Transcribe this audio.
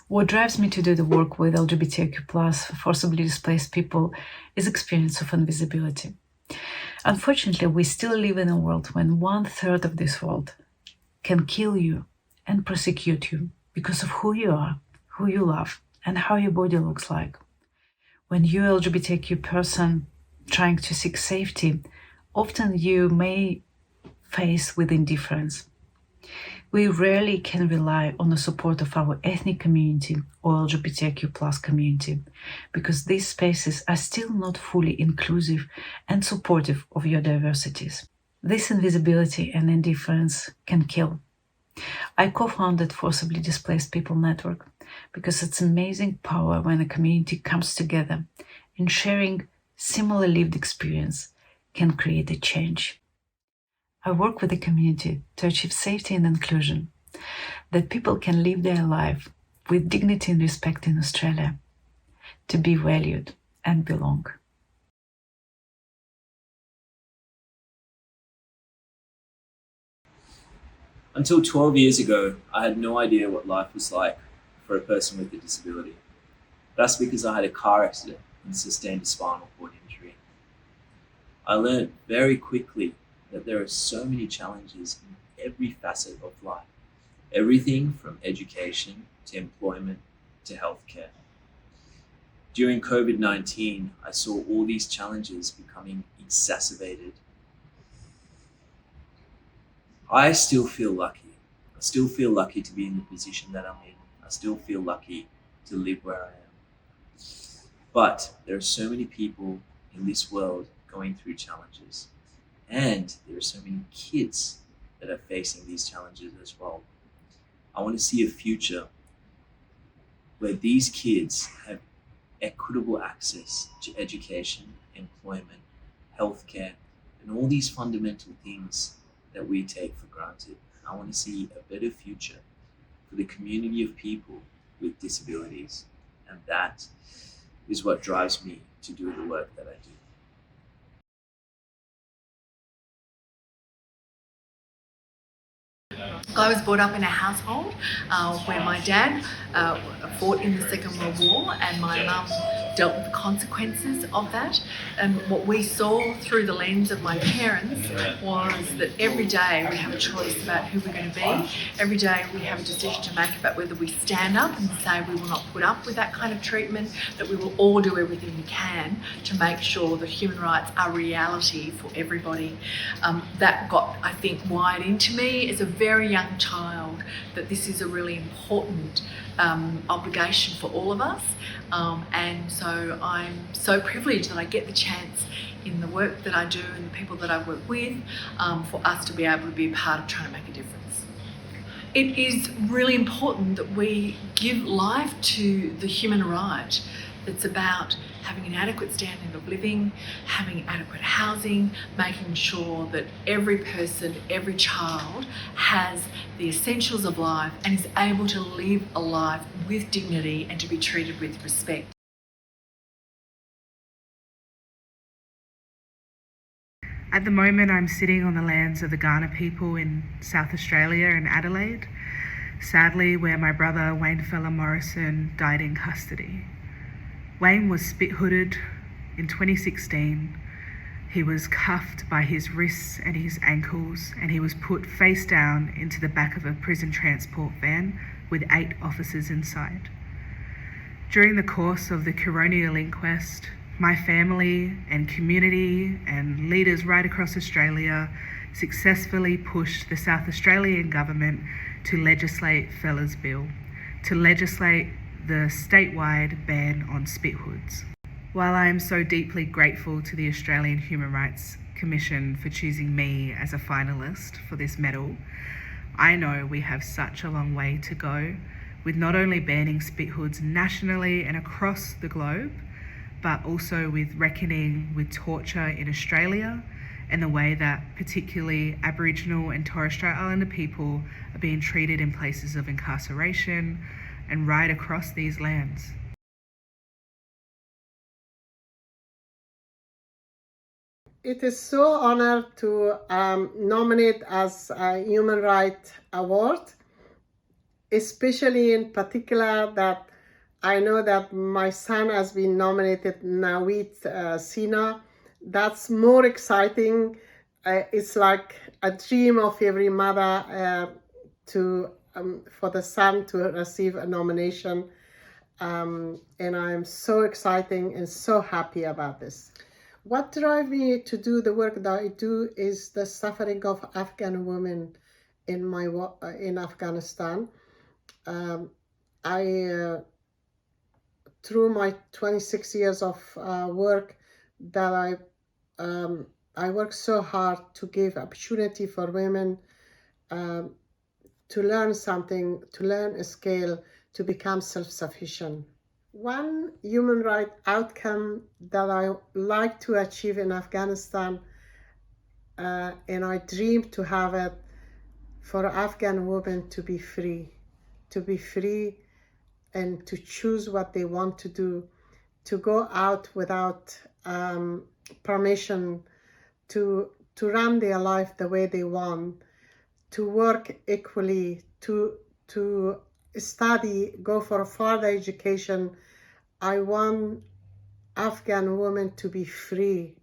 What drives me to do the work with LGBTQ plus forcibly displaced people is experience of invisibility. Unfortunately, we still live in a world when 1/3 of this world can kill you and persecute you because of who you are, who you love, and how your body looks like. When you're LGBTQ person trying to seek safety, often you may face with indifference. We rarely can rely on the support of our ethnic community or LGBTQ plus community because these spaces are still not fully inclusive and supportive of your diversities. This invisibility and indifference can kill. I co-founded Forcibly Displaced People Network because it's amazing power when a community comes together and sharing similar lived experience can create a change. I work with the community to achieve safety and inclusion, that people can live their life with dignity and respect in Australia, to be valued and belong. Until 12 years ago, I had no idea what life was like for a person with a disability. That's because I had a car accident and sustained a spinal cord injury. I learned very quickly that there are so many challenges in every facet of life, everything from education to employment to healthcare. During COVID-19, I saw all these challenges becoming exacerbated. I still feel lucky. I still feel lucky to be in the position that I'm in. I still feel lucky to live where I am. But there are so many people in this world going through challenges. And there are so many kids that are facing these challenges as well. I want to see a future where these kids have equitable access to education, employment, healthcare, and all these fundamental things that we take for granted. I want to see a better future for the community of people with disabilities. And that is what drives me to do the work that I do. I was brought up in a household where my dad fought in the Second World War and my mum dealt with the consequences of that. And what we saw through the lens of my parents was that every day we have a choice about who we're going to be. Every day we have a decision to make about whether we stand up and say we will not put up with that kind of treatment, that we will all do everything we can to make sure that human rights are reality for everybody. That got, I think, wired into me as a very young child, that this is a really important obligation for all of us. And so I'm so privileged that I get the chance in the work that I do and the people that I work with for us to be able to be a part of trying to make a difference. It is really important that we give life to the human right that's about having an adequate standard of living, having adequate housing, making sure that every person, every child has the essentials of life and is able to live a life with dignity and to be treated with respect. At the moment, I'm sitting on the lands of the Kaurna people in South Australia in Adelaide, sadly where my brother Wayne Fella Morrison died in custody. Wayne was spit-hooded in 2016. He was cuffed by his wrists and his ankles, and he was put face down into the back of a prison transport van with 8 officers inside. During the course of the coronial inquest, my family and community and leaders right across Australia successfully pushed the South Australian government to legislate Fella's Bill, to legislate the statewide ban on spit hoods. While I am so deeply grateful to the Australian Human Rights Commission for choosing me as a finalist for this medal, I know we have such a long way to go with not only banning spit hoods nationally and across the globe, but also with reckoning with torture in Australia and the way that particularly Aboriginal and Torres Strait Islander people are being treated in places of incarceration and right across these lands. It is so honored to nominate as a Human Rights Award. especially in particular that I know that my son has been nominated Nawid Cina. That's more exciting. It's like a dream of every mother to for the son to receive a nomination. And I'm so excited and so happy about this. What drives me to do the work that I do is the suffering of Afghan women in Afghanistan. I through my 26 years of work that I work so hard to give opportunity for women to learn something, to learn a skill, to become self-sufficient. One human right outcome that I like to achieve in Afghanistan, and I dream to have it, for Afghan women to be free and to choose what they want to do, to go out without permission, to run their life the way they want, to work equally, to study, go for further education. I want Afghan women to be free